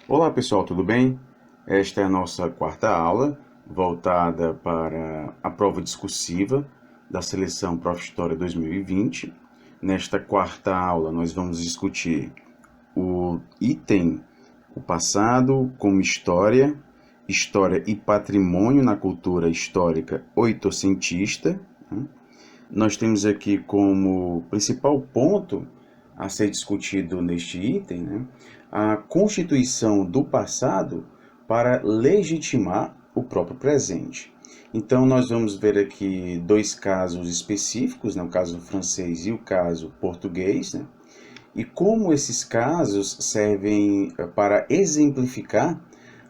Olá pessoal, tudo bem? Esta é a nossa quarta aula, voltada para a prova discursiva da Seleção Prof. História 2020. Nesta quarta aula nós vamos discutir o item o passado como história, história e patrimônio na cultura histórica oitocentista. Nós temos aqui como principal ponto a ser discutido neste item, né, a constituição do passado para legitimar o próprio presente. Então, nós vamos ver aqui dois casos específicos, né, o caso francês e o caso português, né, e como esses casos servem para exemplificar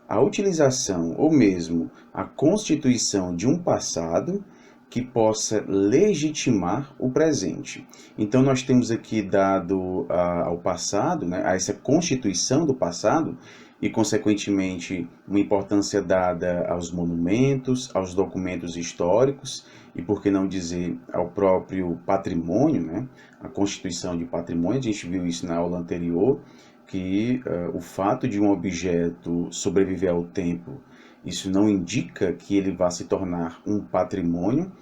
a utilização ou mesmo a constituição de um passado que possa legitimar o presente. Então, nós temos aqui dado ao passado, né, a essa constituição do passado, e, consequentemente, uma importância dada aos monumentos, aos documentos históricos, e, por que não dizer, ao próprio patrimônio, né, a constituição de patrimônio. A gente viu isso na aula anterior, que o fato de um objeto sobreviver ao tempo, isso não indica que ele vá se tornar um patrimônio.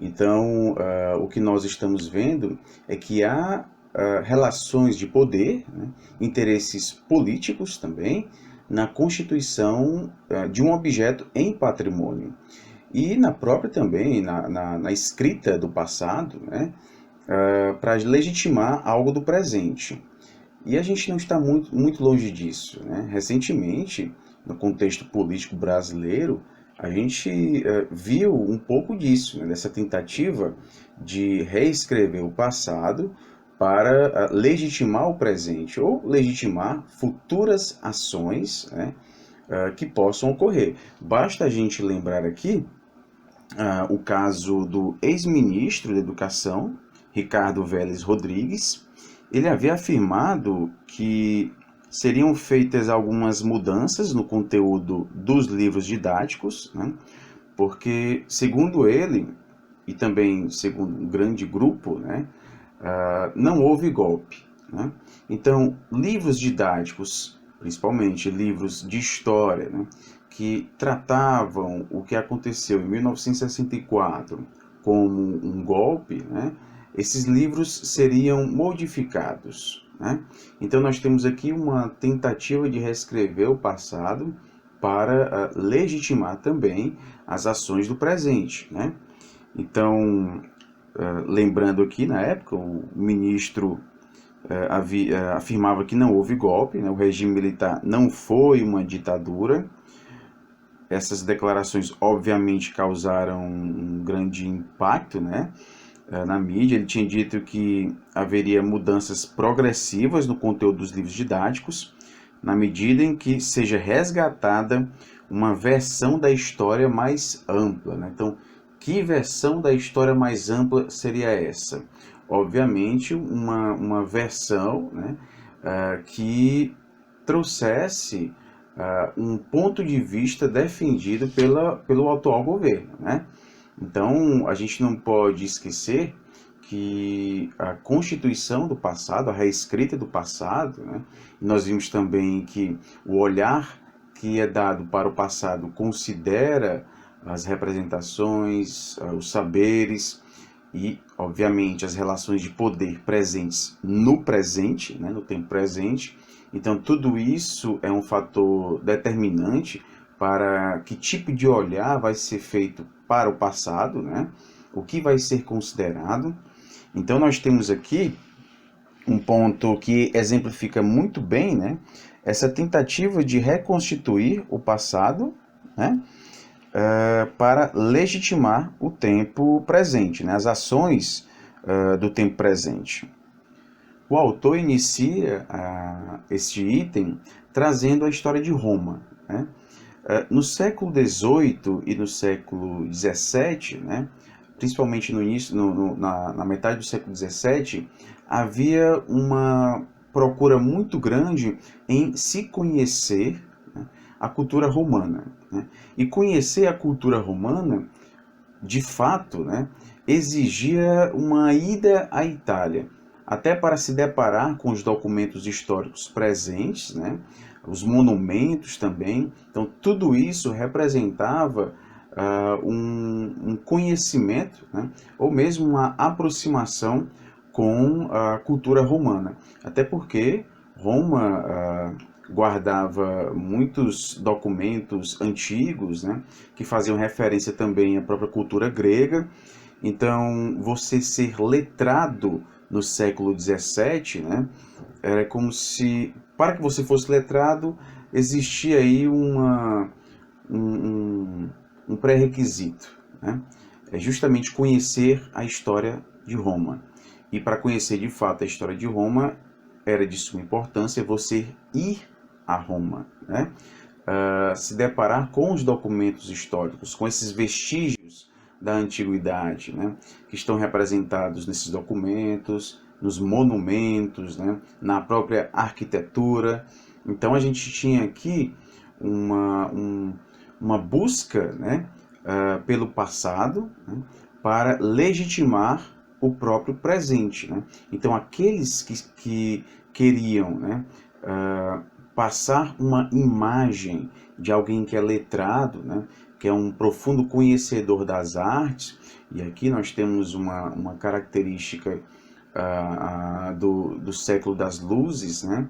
Então, o que nós estamos vendo é que há relações de poder, né, interesses políticos também, na constituição de um objeto em patrimônio. E na própria também, na escrita do passado, né, para legitimar algo do presente. E a gente não está muito longe disso, né? Recentemente, no contexto político brasileiro, a gente viu um pouco disso, né? Dessa tentativa de reescrever o passado para legitimar o presente ou legitimar futuras ações, né, que possam ocorrer. Basta a gente lembrar aqui o caso do ex-ministro da Educação, Ricardo Vélez Rodrigues. Ele havia afirmado que seriam feitas algumas mudanças no conteúdo dos livros didáticos, né? Porque, segundo ele, e também segundo um grande grupo, né, não houve golpe, né? Então, livros didáticos, principalmente livros de história, né, que tratavam o que aconteceu em 1964 como um golpe, né, esses livros seriam modificados, né? Então, nós temos aqui uma tentativa de reescrever o passado para legitimar também as ações do presente, né? Então, lembrando aqui, na época, o ministro afirmava que não houve golpe, né? O regime militar não foi uma ditadura. Essas declarações, obviamente, causaram um grande impacto, né, na mídia. Ele tinha dito que haveria mudanças progressivas no conteúdo dos livros didáticos, na medida em que seja resgatada uma versão da história mais ampla, né? Então, que versão da história mais ampla seria essa? Obviamente, uma versão, né, que trouxesse um ponto de vista defendido pelo atual governo, né? Então, a gente não pode esquecer que a constituição do passado, a reescrita do passado, né, nós vimos também que o olhar que é dado para o passado considera as representações, os saberes e, obviamente, as relações de poder presentes no presente, né, no tempo presente. Então, tudo isso é um fator determinante para que tipo de olhar vai ser feito para o passado, né? O que vai ser considerado. Então, nós temos aqui um ponto que exemplifica muito bem, né, essa tentativa de reconstituir o passado, né, para legitimar o tempo presente, né, as ações do tempo presente. O autor inicia este item trazendo a história de Roma, né? No século XVIII e no século XVII, né, principalmente no início, na metade do século XVII, havia uma procura muito grande em se conhecer, né, a cultura romana, né? E conhecer a cultura romana de fato, né, exigia uma ida à Itália, até para se deparar com os documentos históricos presentes, né, os monumentos também. Então, tudo isso representava um conhecimento, né, ou mesmo uma aproximação com a cultura romana. Até porque Roma guardava muitos documentos antigos, né, que faziam referência também à própria cultura grega. Então, você ser letrado no século XVII, né, era como se, para que você fosse letrado, existia aí um, um pré-requisito, né? É justamente conhecer a história de Roma. E para conhecer de fato a história de Roma, era de suma importância você ir a Roma, né? Se deparar com os documentos históricos, com esses vestígios da antiguidade, né? Que estão representados nesses documentos, nos monumentos, né? Na própria arquitetura. Então a gente tinha aqui uma, uma busca, né, pelo passado, né, para legitimar o próprio presente, né? Então aqueles que queriam, né, passar uma imagem de alguém que é letrado, né, que é um profundo conhecedor das artes, e aqui nós temos uma característica do século das luzes, né?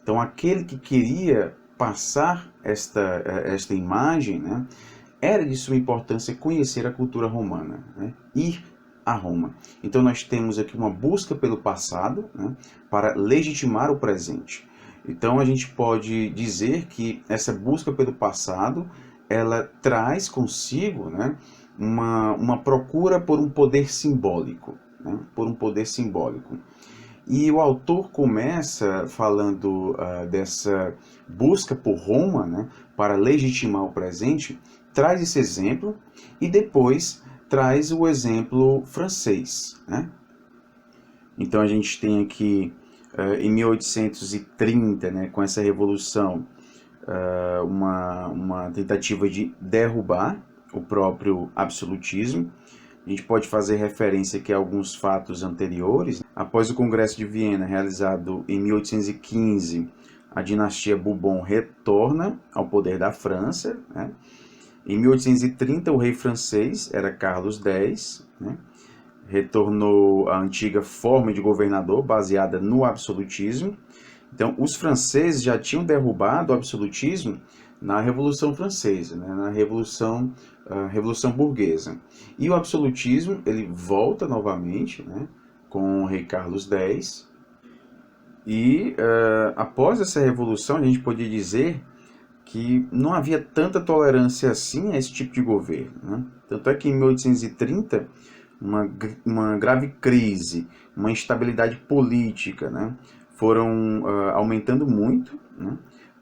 Então aquele que queria passar esta imagem, né, era de suma importância conhecer a cultura romana, né, ir a Roma. Então nós temos aqui uma busca pelo passado, né, para legitimar o presente. Então a gente pode dizer que essa busca pelo passado, ela traz consigo, né, uma procura por um poder simbólico, né, por um poder simbólico. E o autor começa falando dessa busca por Roma, né, para legitimar o presente, traz esse exemplo e depois traz o exemplo francês, né? Então a gente tem aqui em 1830, né, com essa revolução, uma tentativa de derrubar o próprio absolutismo. A gente pode fazer referência aqui a alguns fatos anteriores. Após o Congresso de Viena, realizado em 1815, a dinastia Bourbon retorna ao poder da França, né? Em 1830, o rei francês era Carlos X, né? Retornou à antiga forma de governador baseada no absolutismo. Então, os franceses já tinham derrubado o absolutismo na Revolução Francesa, né, na Revolução Burguesa. E o absolutismo ele volta novamente, né, com o rei Carlos X. E após essa revolução, a gente podia dizer que não havia tanta tolerância assim a esse tipo de governo, né? Tanto é que em 1830, uma grave crise, uma instabilidade política, né, foram aumentando muito, né?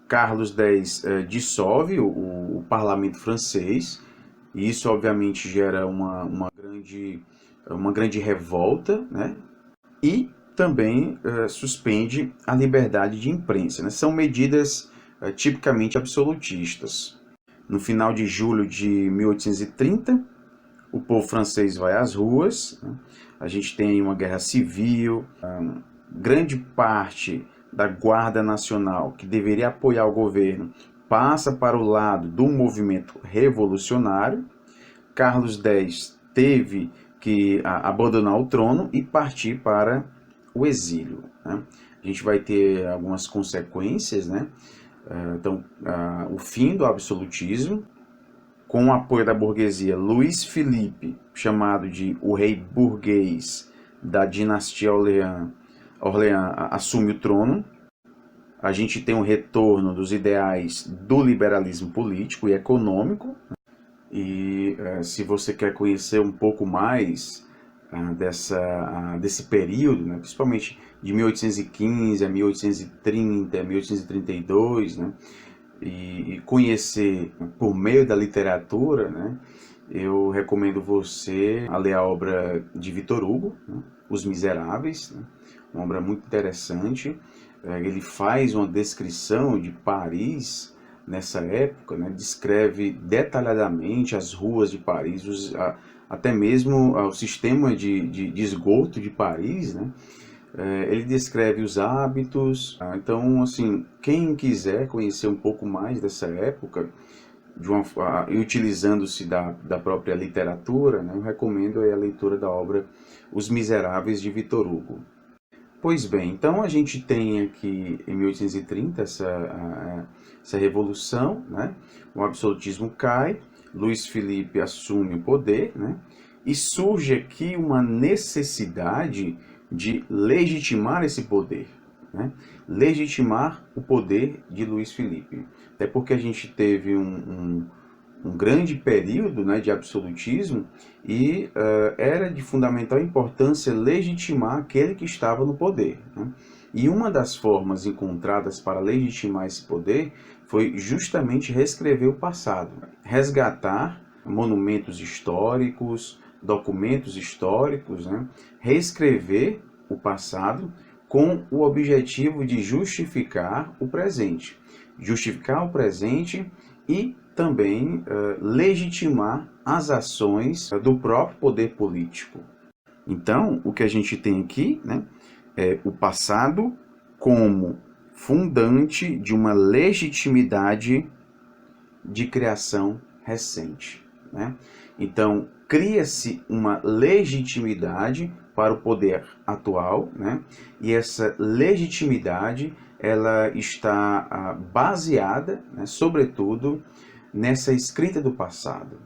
Carlos X dissolve o parlamento francês, e isso obviamente gera uma grande revolta, né? E também suspende a liberdade de imprensa, né? São medidas tipicamente absolutistas. No final de julho de 1830, o povo francês vai às ruas, né? A gente tem uma guerra civil, grande parte da Guarda Nacional, que deveria apoiar o governo, passa para o lado do movimento revolucionário. Carlos X teve que abandonar o trono e partir para o exílio, né? A gente vai ter algumas consequências, né? Então, o fim do absolutismo, com o apoio da burguesia. Luís Filipe, chamado de o rei burguês da dinastia Orleans, assume o trono. A gente tem um retorno dos ideais do liberalismo político e econômico. E se você quer conhecer um pouco mais desse período, né, principalmente de 1815 a 1830, 1832, né, e conhecer por meio da literatura, né, eu recomendo você a ler a obra de Victor Hugo, né, Os Miseráveis, né, uma obra muito interessante. Ele faz uma descrição de Paris nessa época, né, descreve detalhadamente as ruas de Paris, até mesmo o sistema de esgoto de Paris, né? Ele descreve os hábitos. Então, assim, quem quiser conhecer um pouco mais dessa época, e utilizando-se da própria literatura, né, eu recomendo a leitura da obra Os Miseráveis, de Victor Hugo. Pois bem, então a gente tem aqui em 1830 essa revolução, né? O absolutismo cai, Luiz Felipe assume o poder, né? E surge aqui uma necessidade de legitimar esse poder, né? Legitimar o poder de Luiz Felipe. Até porque a gente teve um grande período, né, de absolutismo e era de fundamental importância legitimar aquele que estava no poder, né? E uma das formas encontradas para legitimar esse poder foi justamente reescrever o passado, resgatar monumentos históricos, documentos históricos, né? Reescrever o passado com o objetivo de justificar o presente. Justificar o presente e também legitimar as ações do próprio poder político. Então, o que a gente tem aqui, né, é o passado como fundante de uma legitimidade de criação recente, né? Então, cria-se uma legitimidade para o poder atual, né? E essa legitimidade ela está baseada, né, sobretudo, nessa escrita do passado.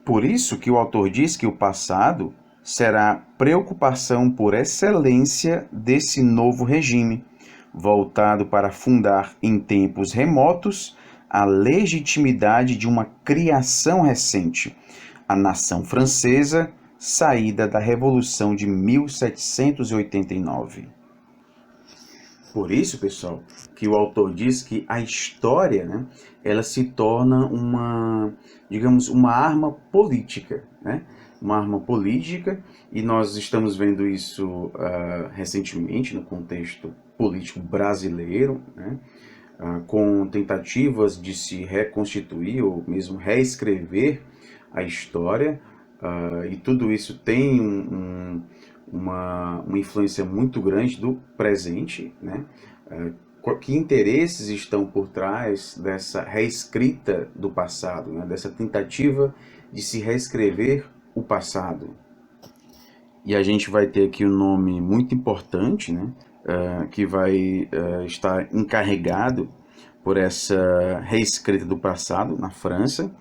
Por isso que o autor diz que o passado será preocupação por excelência desse novo regime, voltado para fundar em tempos remotos a legitimidade de uma criação recente, a nação francesa, saída da Revolução de 1789. Por isso, pessoal, que o autor diz que a história, né, ela se torna digamos, uma arma política, né? Uma arma política, e nós estamos vendo isso recentemente no contexto político brasileiro, né? Com tentativas de se reconstituir ou mesmo reescrever a história, e tudo isso tem uma influência muito grande do presente, né? Que interesses estão por trás dessa reescrita do passado, né? Dessa tentativa de se reescrever o passado. E a gente vai ter aqui um nome muito importante, né? Que vai estar encarregado por essa reescrita do passado na França,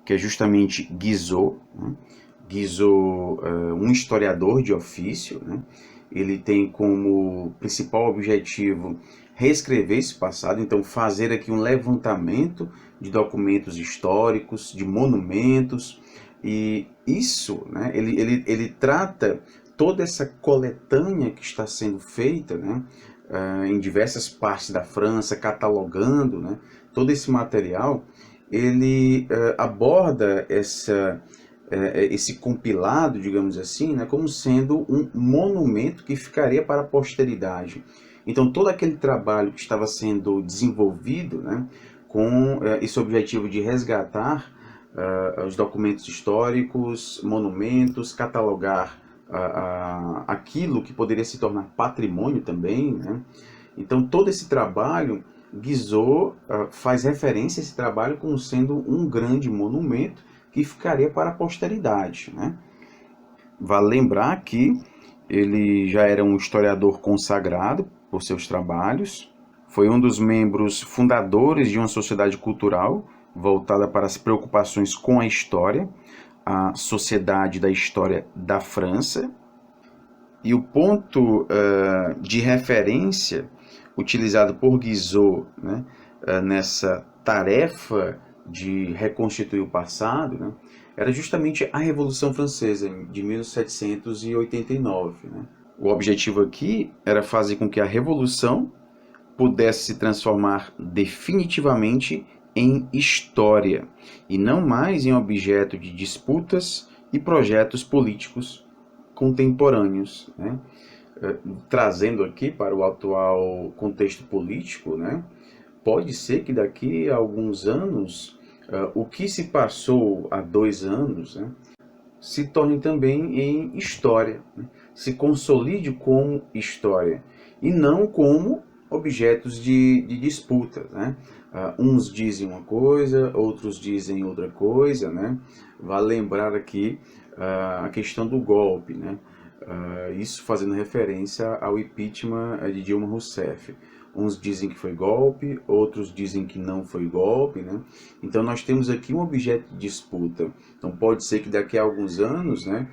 que é justamente Guizot, né? Guizot, um historiador de ofício, né? Ele tem como principal objetivo reescrever esse passado, então fazer aqui um levantamento de documentos históricos, de monumentos, e isso, né, ele trata toda essa coletânea que está sendo feita, né, em diversas partes da França, catalogando, né, todo esse material, ele aborda esse compilado, digamos assim, né, como sendo um monumento que ficaria para a posteridade. Então, todo aquele trabalho que estava sendo desenvolvido, né, com esse objetivo de resgatar os documentos históricos, monumentos, catalogar aquilo que poderia se tornar patrimônio também, né? Então, todo esse trabalho, Guizot faz referência a esse trabalho como sendo um grande monumento que ficaria para a posteridade, né? Vale lembrar que ele já era um historiador consagrado por seus trabalhos, foi um dos membros fundadores de uma sociedade cultural voltada para as preocupações com a história, a Sociedade da História da França. E o ponto de referência utilizado por Guizot, né, nessa tarefa de reconstituir o passado, né, era justamente a Revolução Francesa de 1789. Né? O objetivo aqui era fazer com que a Revolução pudesse se transformar definitivamente em história e não mais em objeto de disputas e projetos políticos contemporâneos, né? Trazendo aqui para o atual contexto político, né? Pode ser que daqui a alguns anos, o que se passou há 2 anos, né, se torne também em história, né? Se consolide como história e não como objetos de disputa, né? Uns dizem uma coisa, outros dizem outra coisa, né? Vale lembrar aqui a questão do golpe, né? Isso fazendo referência ao impeachment de Dilma Rousseff. Uns dizem que foi golpe, outros dizem que não foi golpe, né? Então nós temos aqui um objeto de disputa. Então pode ser que daqui a alguns anos, né,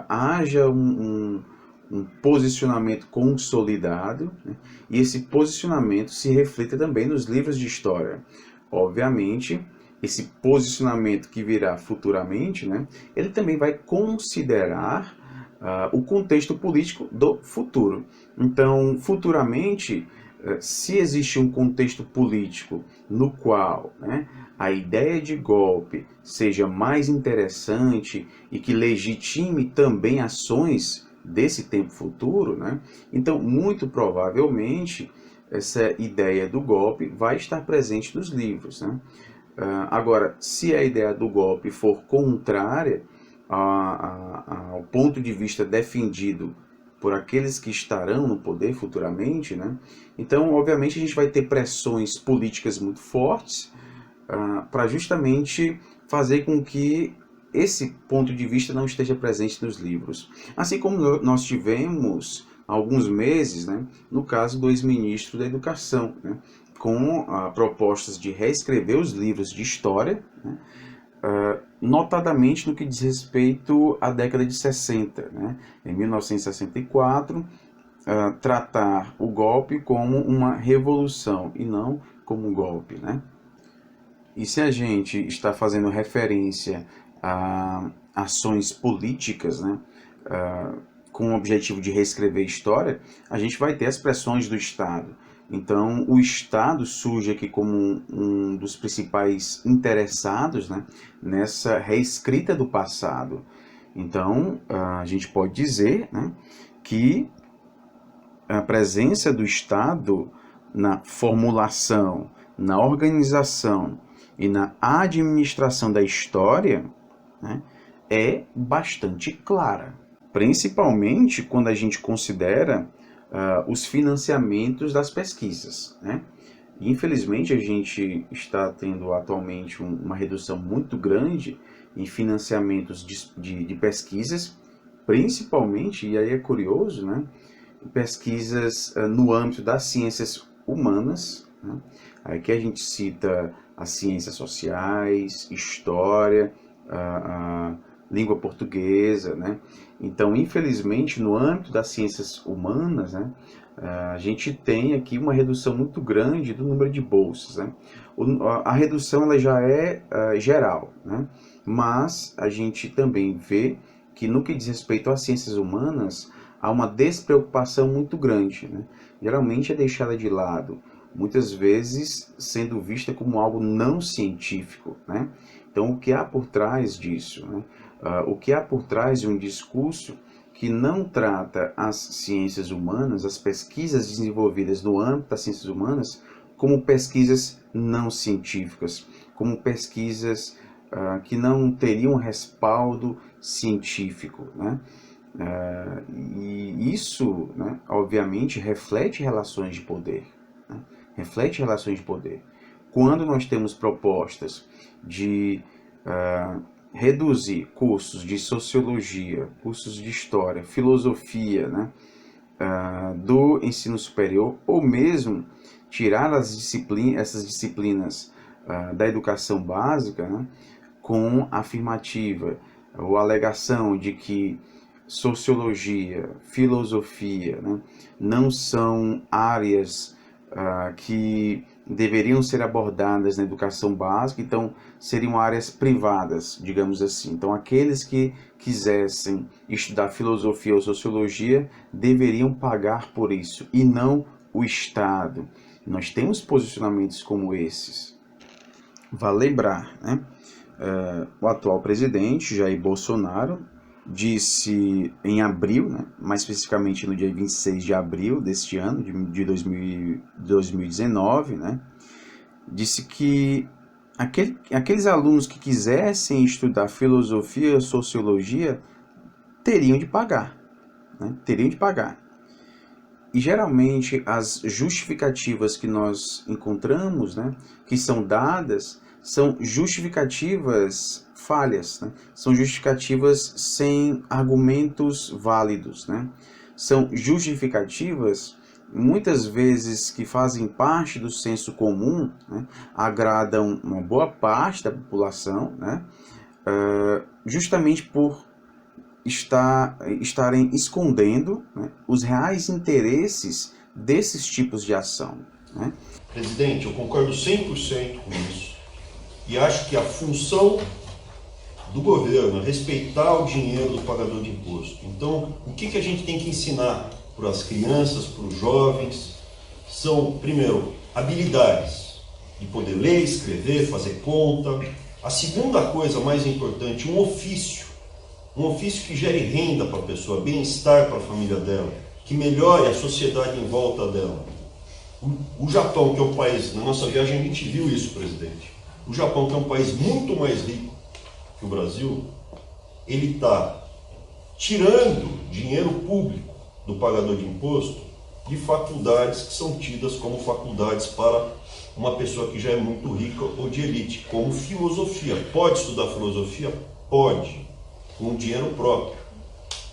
haja um posicionamento consolidado, né, e esse posicionamento se reflita também nos livros de história. Obviamente, esse posicionamento que virá futuramente, né, ele também vai considerar o contexto político do futuro. Então, futuramente, se existe um contexto político no qual, né, a ideia de golpe seja mais interessante e que legitime também ações desse tempo futuro, né, então, muito provavelmente, essa ideia do golpe vai estar presente nos livros, né? Agora, se a ideia do golpe for contrária ao ponto de vista defendido por aqueles que estarão no poder futuramente, né? Então, obviamente, a gente vai ter pressões políticas muito fortes para justamente fazer com que esse ponto de vista não esteja presente nos livros. Assim como nós tivemos há alguns meses, né, no caso do ex-ministro da Educação, né, com propostas de reescrever os livros de história, né, notadamente no que diz respeito à década de 60, né, em 1964, tratar o golpe como uma revolução e não como um golpe, né? E se a gente está fazendo referência a ações políticas, né, com o objetivo de reescrever a história, a gente vai ter as pressões do Estado. Então, o Estado surge aqui como um dos principais interessados, né, nessa reescrita do passado. Então, a gente pode dizer, né, que a presença do Estado na formulação, na organização e na administração da história, né, é bastante clara, principalmente quando a gente considera os financiamentos das pesquisas, né? Infelizmente, a gente está tendo atualmente uma redução muito grande em financiamentos de pesquisas, principalmente, e aí é curioso, né, pesquisas no âmbito das ciências humanas, né? Aqui a gente cita as ciências sociais, história, a língua portuguesa, né? Então, infelizmente, no âmbito das ciências humanas, né, a gente tem aqui uma redução muito grande do número de bolsas, né? A redução ela já é geral, né? Mas a gente também vê que no que diz respeito às ciências humanas, há uma despreocupação muito grande, né? Geralmente é deixada de lado, muitas vezes sendo vista como algo não científico, né? Então, o que há por trás disso, né? O que há por trás de um discurso que não trata as ciências humanas, as pesquisas desenvolvidas no âmbito das ciências humanas, como pesquisas não científicas, como pesquisas que não teriam respaldo científico, né? E isso, né, obviamente, reflete relações de poder, né? Reflete relações de poder. Quando nós temos propostas de reduzir cursos de sociologia, cursos de história, filosofia, né, do ensino superior, ou mesmo tirar essas disciplinas da educação básica, né, com afirmativa ou alegação de que sociologia, filosofia, né, não são áreas que deveriam ser abordadas na educação básica, então seriam áreas privadas, digamos assim. Então, aqueles que quisessem estudar filosofia ou sociologia deveriam pagar por isso, e não o Estado. Nós temos posicionamentos como esses. Vale lembrar, né? O atual presidente, Jair Bolsonaro, disse em abril, né, mais especificamente no dia 26 de abril deste ano, de 2019, né, disse que aqueles alunos que quisessem estudar filosofia, sociologia, teriam de pagar, né? Teriam de pagar. E geralmente as justificativas que nós encontramos, né, que são dadas, são justificativas falhas, né? São justificativas sem argumentos válidos, né? São justificativas muitas vezes que fazem parte do senso comum, né? Agradam uma boa parte da população, né? Justamente por estarem escondendo, né, os reais interesses desses tipos de ação, né? Presidente, eu concordo 100% com isso e acho que a função do governo é respeitar o dinheiro do pagador de imposto. Então, o que a gente tem que ensinar para as crianças, para os jovens, são, primeiro, habilidades de poder ler, escrever, fazer conta. A segunda coisa mais importante, um ofício que gere renda para a pessoa, bem-estar para a família dela, que melhore a sociedade em volta dela. O Japão, que é um país, na nossa viagem a gente viu isso, presidente. O Japão, que é um país muito mais rico que o Brasil, ele está tirando dinheiro público do pagador de imposto de faculdades que são tidas como faculdades para uma pessoa que já é muito rica ou de elite, como filosofia. Pode estudar filosofia? Pode, com dinheiro próprio.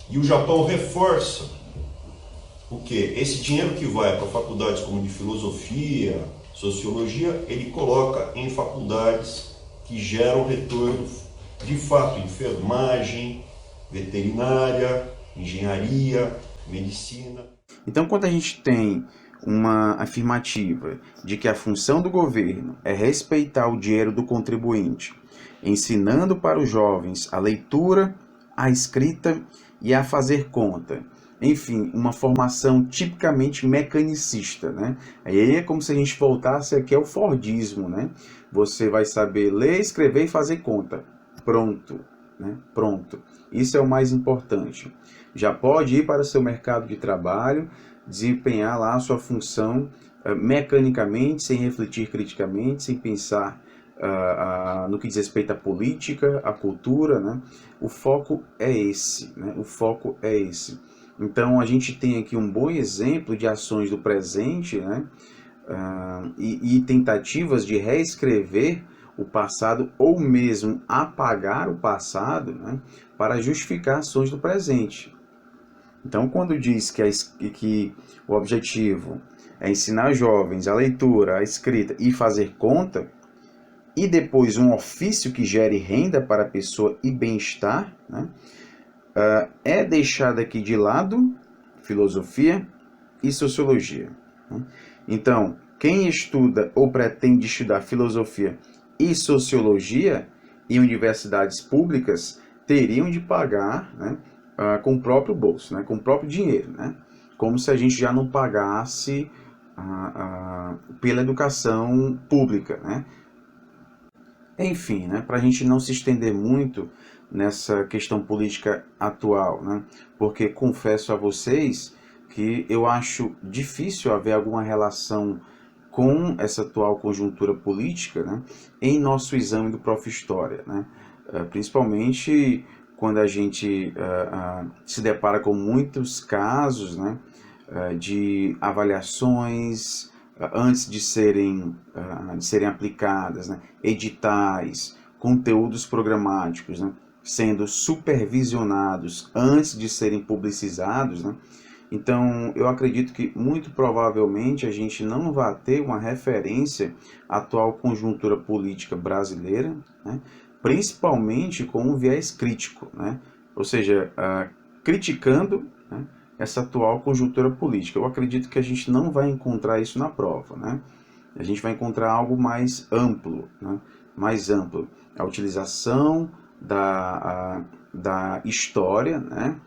E o Japão reforça o quê? Esse dinheiro que vai para faculdades como de filosofia, sociologia, ele coloca em faculdades que geram retorno de fato, enfermagem, veterinária, engenharia, medicina. Então, quando a gente tem uma afirmativa de que a função do governo é respeitar o dinheiro do contribuinte, ensinando para os jovens a leitura, a escrita e a fazer conta, enfim, uma formação tipicamente mecanicista, né? Aí é como se a gente voltasse aqui ao Fordismo, né? Você vai saber ler, escrever e fazer conta. Pronto, né? Pronto. Isso é o mais importante. Já pode ir para o seu mercado de trabalho, desempenhar lá a sua função mecanicamente, sem refletir criticamente, sem pensar no que diz respeito à política, à cultura, né? O foco é esse, né? O foco é esse. Então, a gente tem aqui um bom exemplo de ações do presente, né? E tentativas de reescrever o passado ou mesmo apagar o passado, né? Para justificar ações do presente. Então, quando diz que o objetivo é ensinar jovens a leitura, a escrita e fazer conta, e depois um ofício que gere renda para a pessoa e bem-estar, né? É deixado aqui de lado filosofia e sociologia, né? Então, quem estuda ou pretende estudar filosofia e sociologia em universidades públicas teriam de pagar, né, com o próprio bolso, né, com o próprio dinheiro, né? Como se a gente já não pagasse pela educação pública, né? Enfim, né, para a gente não se estender muito nessa questão política atual, né? Porque confesso a vocês que eu acho difícil haver alguma relação com essa atual conjuntura política, né, em nosso exame do Prof. História, né? Principalmente quando a gente se depara com muitos casos, né, de avaliações antes de serem aplicadas, né, editais, conteúdos programáticos, né, sendo supervisionados antes de serem publicizados, né? Então, eu acredito que muito provavelmente a gente não vai ter uma referência à atual conjuntura política brasileira, né? Principalmente com um viés crítico, né? Ou seja, criticando, né, essa atual conjuntura política. Eu acredito que a gente não vai encontrar isso na prova, né? A gente vai encontrar algo mais amplo, né? Mais amplo. A utilização da história, né,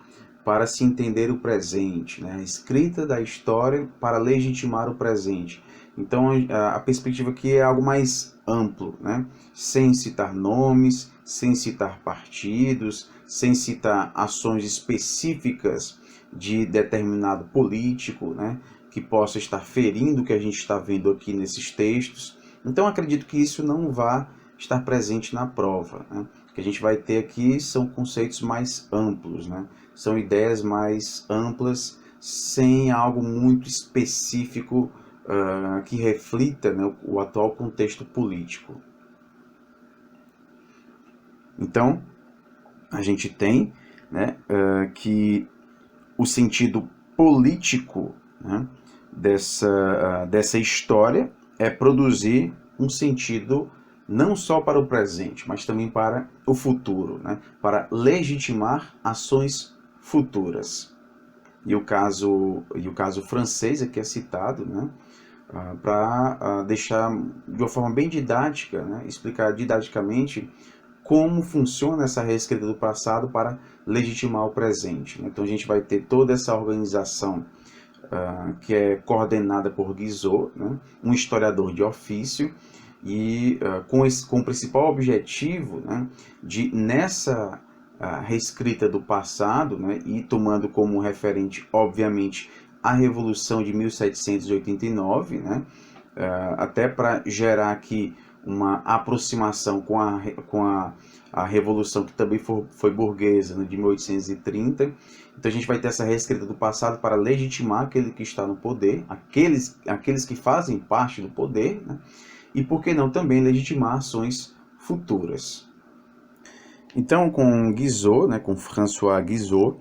para se entender o presente, né? A escrita da história para legitimar o presente. Então, a perspectiva aqui é algo mais amplo, né? Sem citar nomes, sem citar partidos, sem citar ações específicas de determinado político, né, que possa estar ferindo o que a gente está vendo aqui nesses textos. Então, acredito que isso não vai estar presente na prova, né? O que a gente vai ter aqui são conceitos mais amplos, né? São ideias mais amplas, sem algo muito específico que reflita, né, o atual contexto político. Então, a gente tem, né, que o sentido político, né, dessa história é produzir um sentido não só para o presente, mas também para o futuro, né, para legitimar ações futuras. E o caso francês aqui é citado, né, para deixar de uma forma bem didática, né, explicar didaticamente como funciona essa reescrita do passado para legitimar o presente. Então a gente vai ter toda essa organização que é coordenada por Guizot, né, um historiador de ofício, e com o principal objetivo, né, de nessa reescrita do passado, né, e tomando como referente, obviamente, a Revolução de 1789, né, até para gerar aqui uma aproximação com a Revolução, que também foi burguesa, né, de 1830. Então a gente vai ter essa reescrita do passado para legitimar aquele que está no poder, aqueles que fazem parte do poder, né, e por que não também legitimar ações futuras. Então, com Guizot, né, com François Guizot,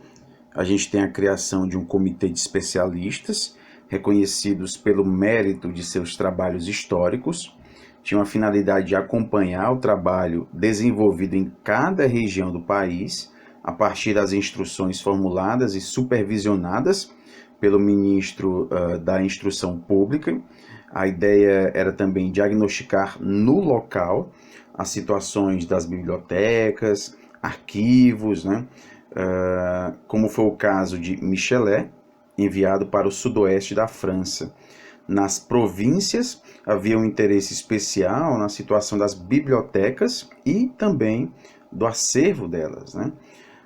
a gente tem a criação de um comitê de especialistas reconhecidos pelo mérito de seus trabalhos históricos. Tinha a finalidade de acompanhar o trabalho desenvolvido em cada região do país, a partir das instruções formuladas e supervisionadas pelo ministro da Instrução Pública. A ideia era também diagnosticar no local as situações das bibliotecas, arquivos, né? Como foi o caso de Michelet, enviado para o sudoeste da França. Nas províncias havia um interesse especial na situação das bibliotecas e também do acervo delas, né?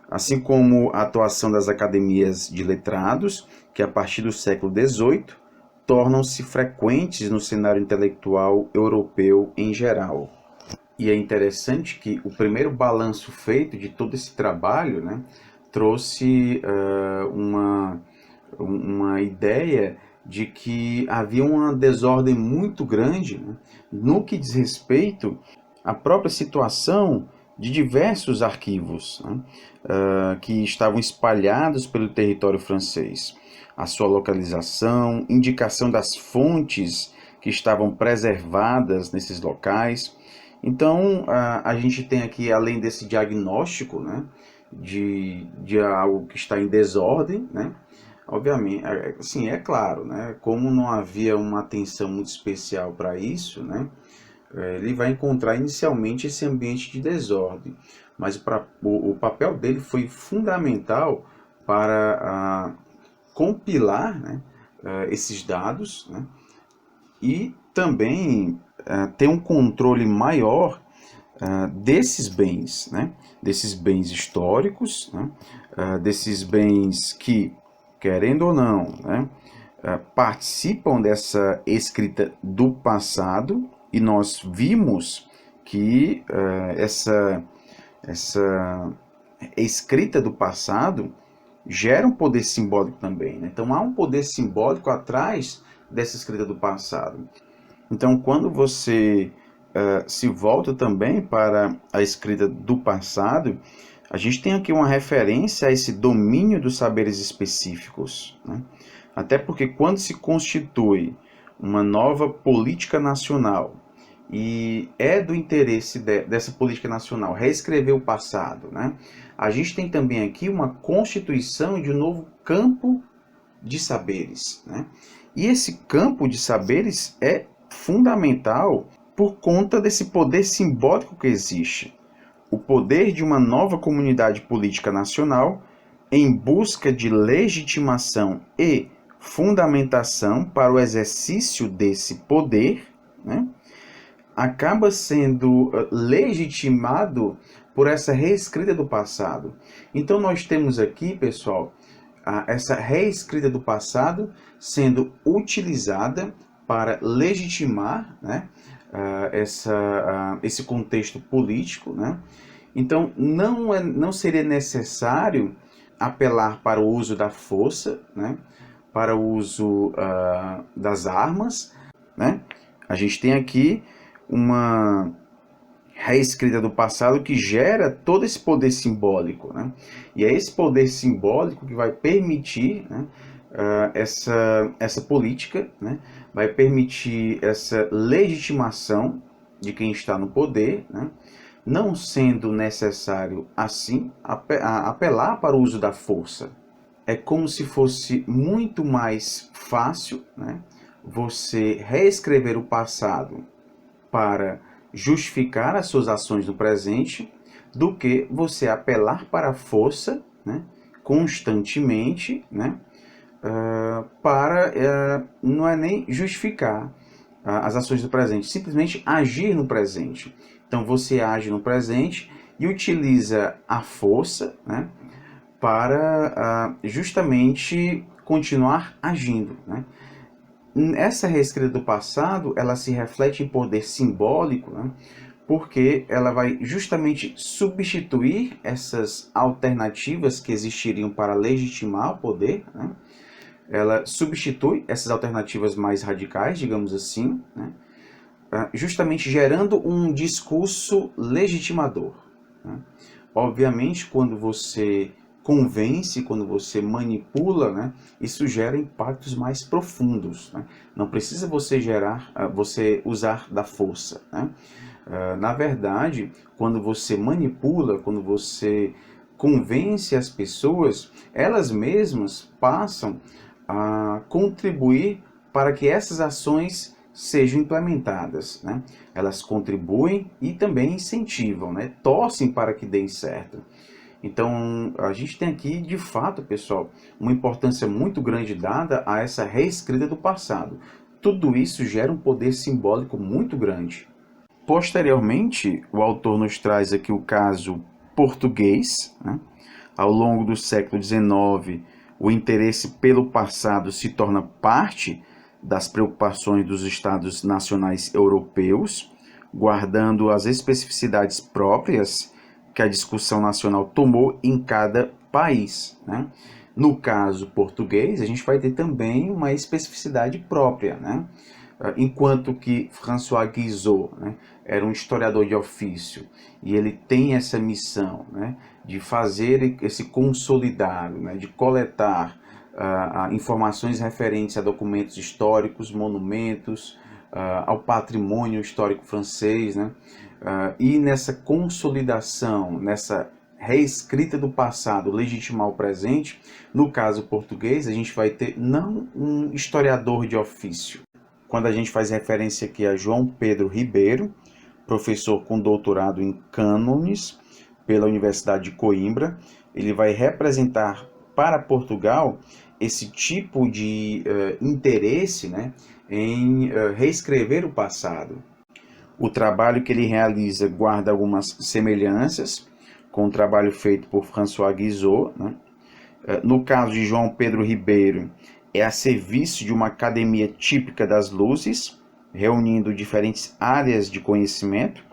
Assim como a atuação das academias de letrados, que a partir do século XVIII tornam-se frequentes no cenário intelectual europeu em geral. E é interessante que o primeiro balanço feito de todo esse trabalho, né, trouxe uma ideia de que havia uma desordem muito grande, né, no que diz respeito à própria situação de diversos arquivos, né, que estavam espalhados pelo território francês. A sua localização, indicação das fontes que estavam preservadas nesses locais. Então, a gente tem aqui, além desse diagnóstico, né, de algo que está em desordem, né, obviamente, assim, é claro, né, como não havia uma atenção muito especial para isso, né, ele vai encontrar inicialmente esse ambiente de desordem, mas o papel dele foi fundamental para compilar, né, esses dados, né, e também ter um controle maior desses bens, né, desses bens históricos, né, desses bens que, querendo ou não, né, participam dessa escrita do passado, e nós vimos que essa escrita do passado gera um poder simbólico também, né? Então há um poder simbólico atrás dessa escrita do passado. Então, quando você se volta também para a escrita do passado, a gente tem aqui uma referência a esse domínio dos saberes específicos, né? Até porque quando se constitui uma nova política nacional, e é do interesse dessa política nacional reescrever o passado, né? A gente tem também aqui uma constituição de um novo campo de saberes, né? E esse campo de saberes é fundamental por conta desse poder simbólico que existe. O poder de uma nova comunidade política nacional em busca de legitimação e fundamentação para o exercício desse poder, né, acaba sendo legitimado por essa reescrita do passado. Então nós temos aqui, pessoal, essa reescrita do passado sendo utilizada para legitimar, né, esse contexto político, né? Então, não seria necessário apelar para o uso da força, né? Para o uso das armas, né? A gente tem aqui uma reescrita do passado que gera todo esse poder simbólico, né? E é esse poder simbólico que vai permitir, né, essa política, né? Vai permitir essa legitimação de quem está no poder, né? Não sendo necessário, assim, apelar para o uso da força. É como se fosse muito mais fácil, né, você reescrever o passado para justificar as suas ações no presente do que você apelar para a força, né, constantemente, né, não é nem justificar as ações do presente, simplesmente agir no presente. Então você age no presente e utiliza a força, né, para justamente continuar agindo, né? Essa reescrita do passado, ela se reflete em poder simbólico, né? Porque ela vai justamente substituir essas alternativas que existiriam para legitimar o poder, né? Ela substitui essas alternativas mais radicais, digamos assim, né? Justamente gerando um discurso legitimador, né? Obviamente, quando você convence, quando você manipula, né, isso gera impactos mais profundos, né? Não precisa você usar da força, né? Na verdade, quando você manipula, quando você convence as pessoas, elas mesmas passam a contribuir para que essas ações sejam implementadas, né? Elas contribuem e também incentivam, né? Torcem para que dêem certo. Então, a gente tem aqui, de fato, pessoal, uma importância muito grande dada a essa reescrita do passado. Tudo isso gera um poder simbólico muito grande. Posteriormente, o autor nos traz aqui o caso português, né? Ao longo do século XIX, o interesse pelo passado se torna parte das preocupações dos estados nacionais europeus, guardando as especificidades próprias que a discussão nacional tomou em cada país, né? No caso português, a gente vai ter também uma especificidade própria, né? Enquanto que François Guizot, né, era um historiador de ofício e ele tem essa missão, né, de fazer esse consolidado, né, de coletar informações referentes a documentos históricos, monumentos, ao patrimônio histórico francês, né, e nessa consolidação, nessa reescrita do passado, legitimar o presente. No caso português, a gente vai ter não um historiador de ofício. Quando a gente faz referência aqui a João Pedro Ribeiro, professor com doutorado em cânones pela Universidade de Coimbra, ele vai representar para Portugal esse tipo de interesse, né, em reescrever o passado. O trabalho que ele realiza guarda algumas semelhanças com o trabalho feito por François Guizot, né? No caso de João Pedro Ribeiro, é a serviço de uma academia típica das luzes, reunindo diferentes áreas de conhecimento,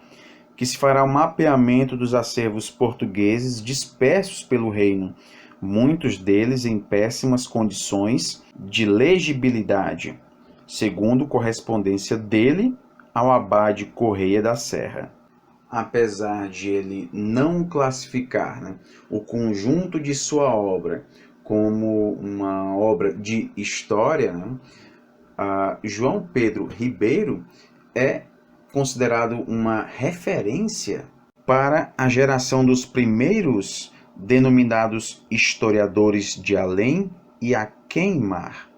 que se fará o mapeamento dos acervos portugueses dispersos pelo reino, muitos deles em péssimas condições de legibilidade, segundo correspondência dele ao abade Correia da Serra. Apesar de ele não classificar, né, o conjunto de sua obra como uma obra de história, né, João Pedro Ribeiro é considerado uma referência para a geração dos primeiros denominados historiadores de além e aquém-mar.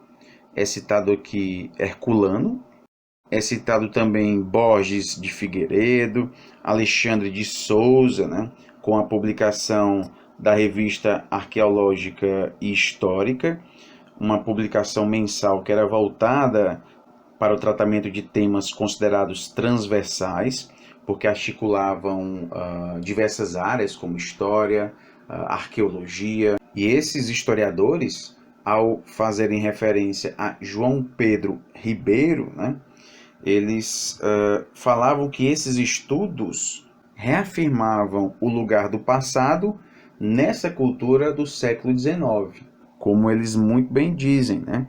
É citado aqui Herculano, é citado também Borges de Figueiredo, Alexandre de Souza, né, com a publicação da Revista Arqueológica e Histórica, uma publicação mensal que era voltada para o tratamento de temas considerados transversais, porque articulavam diversas áreas como história, arqueologia. E esses historiadores, ao fazerem referência a João Pedro Ribeiro, né, eles falavam que esses estudos reafirmavam o lugar do passado nessa cultura do século XIX. Como eles muito bem dizem, né?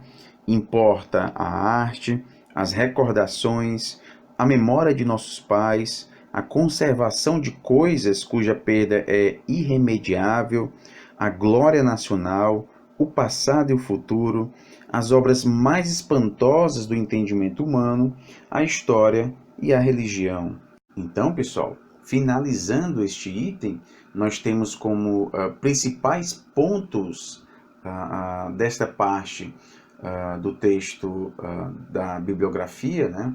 Importa a arte, as recordações, a memória de nossos pais, a conservação de coisas cuja perda é irremediável, a glória nacional, o passado e o futuro, as obras mais espantosas do entendimento humano, a história e a religião. Então, pessoal, finalizando este item, nós temos como principais pontos desta parte do texto da bibliografia, né,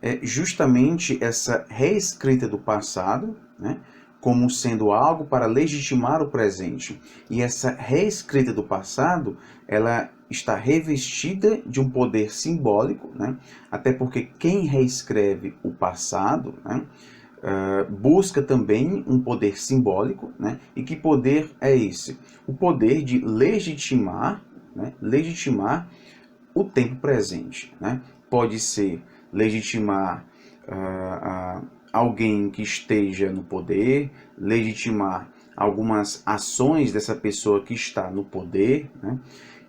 é justamente essa reescrita do passado, né, como sendo algo para legitimar o presente. E essa reescrita do passado, ela está revestida de um poder simbólico, né, até porque quem reescreve o passado, né, busca também um poder simbólico, né, e que poder é esse? O poder de legitimar, né, legitimar o tempo presente, né? Pode ser legitimar alguém que esteja no poder, legitimar algumas ações dessa pessoa que está no poder, né?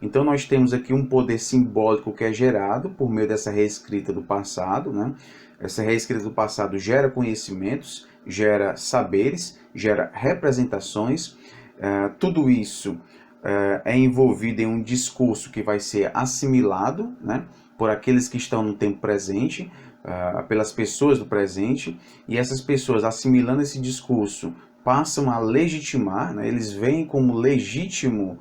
Então nós temos aqui um poder simbólico que é gerado por meio dessa reescrita do passado, né? Essa reescrita do passado gera conhecimentos, gera saberes, gera representações, tudo isso é envolvido em um discurso que vai ser assimilado, né, por aqueles que estão no tempo presente, pelas pessoas do presente, e essas pessoas assimilando esse discurso passam a legitimar, né, eles veem como legítimo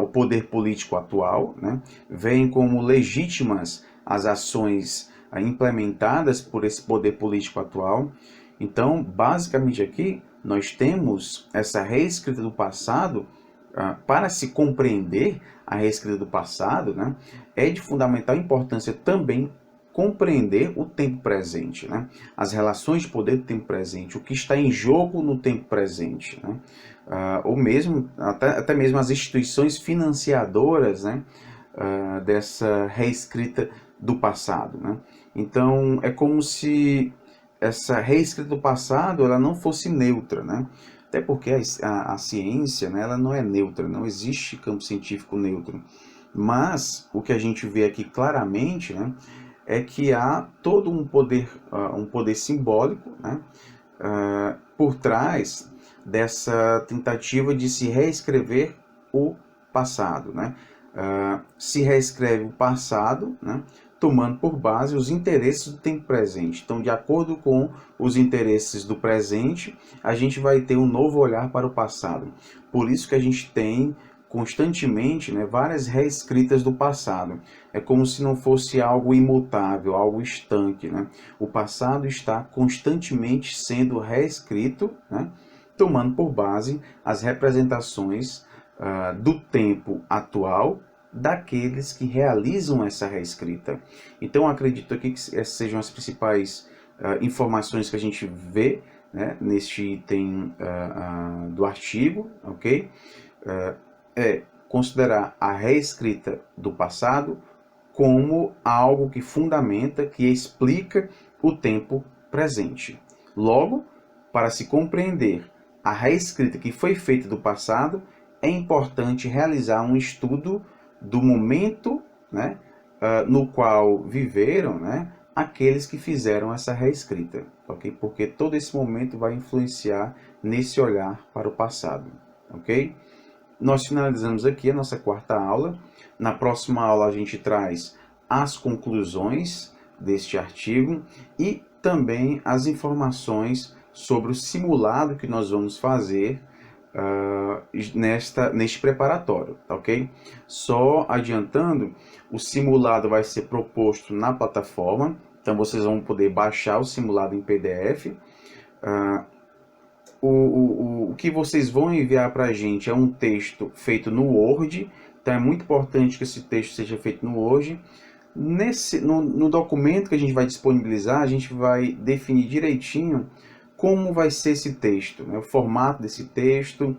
o poder político atual, né, veem como legítimas as ações implementadas por esse poder político atual. Então, basicamente aqui, nós temos essa reescrita do passado. Para se compreender a reescrita do passado, né, é de fundamental importância também compreender o tempo presente, né, as relações de poder do tempo presente, o que está em jogo no tempo presente, né, ou mesmo, até mesmo as instituições financiadoras, né, dessa reescrita do passado, né. Então, é como se essa reescrita do passado ela não fosse neutra, né? Até porque a ciência, né, ela não é neutra, não existe campo científico neutro. Mas o que a gente vê aqui claramente, né, é que há todo um poder simbólico, né, por trás dessa tentativa de se reescrever o passado, né? Se reescreve o passado, né, tomando por base os interesses do tempo presente. Então, de acordo com os interesses do presente, a gente vai ter um novo olhar para o passado. Por isso que a gente tem constantemente, né, várias reescritas do passado. É como se não fosse algo imutável, algo estanque, né? O passado está constantemente sendo reescrito, né, tomando por base as representações do tempo atual daqueles que realizam essa reescrita. Então, acredito aqui que essas sejam as principais informações que a gente vê, né, neste item do artigo, ok? É considerar a reescrita do passado como algo que fundamenta, que explica o tempo presente. Logo, para se compreender a reescrita que foi feita do passado, é importante realizar um estudo do momento, né, no qual viveram, né, aqueles que fizeram essa reescrita, ok? Porque todo esse momento vai influenciar nesse olhar para o passado, ok? Nós finalizamos aqui a nossa quarta aula. Na próxima aula a gente traz as conclusões deste artigo e também as informações sobre o simulado que nós vamos fazer neste preparatório, tá ok? Só adiantando, o simulado vai ser proposto na plataforma, então vocês vão poder baixar o simulado em PDF. O que vocês vão enviar para a gente é um texto feito no Word, então é muito importante que esse texto seja feito no Word. No documento que a gente vai disponibilizar, a gente vai definir direitinho como vai ser esse texto, né? O formato desse texto,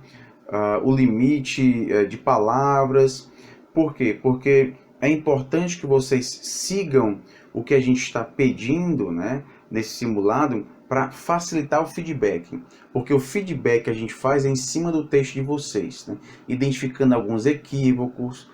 o limite de palavras. Por quê? Porque é importante que vocês sigam o que a gente está pedindo, né, nesse simulado para facilitar o feedback, porque o feedback que a gente faz é em cima do texto de vocês, né, identificando alguns equívocos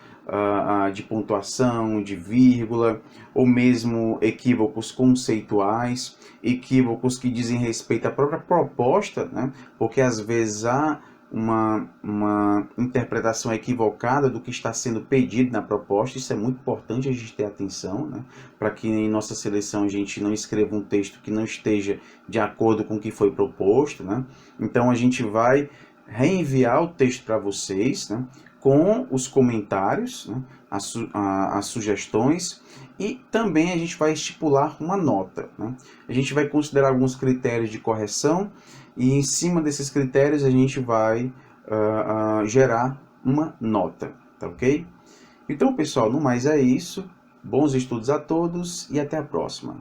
de pontuação, de vírgula, ou mesmo equívocos conceituais, equívocos que dizem respeito à própria proposta, né, porque às vezes há uma interpretação equivocada do que está sendo pedido na proposta. Isso é muito importante a gente ter atenção, né? Para que em nossa seleção a gente não escreva um texto que não esteja de acordo com o que foi proposto, né? Então a gente vai reenviar o texto para vocês, né? Com os comentários, né? As sugestões, e também a gente vai estipular uma nota, né? A gente vai considerar alguns critérios de correção, e em cima desses critérios a gente vai gerar uma nota, tá ok? Então, pessoal, no mais é isso. Bons estudos a todos e até a próxima.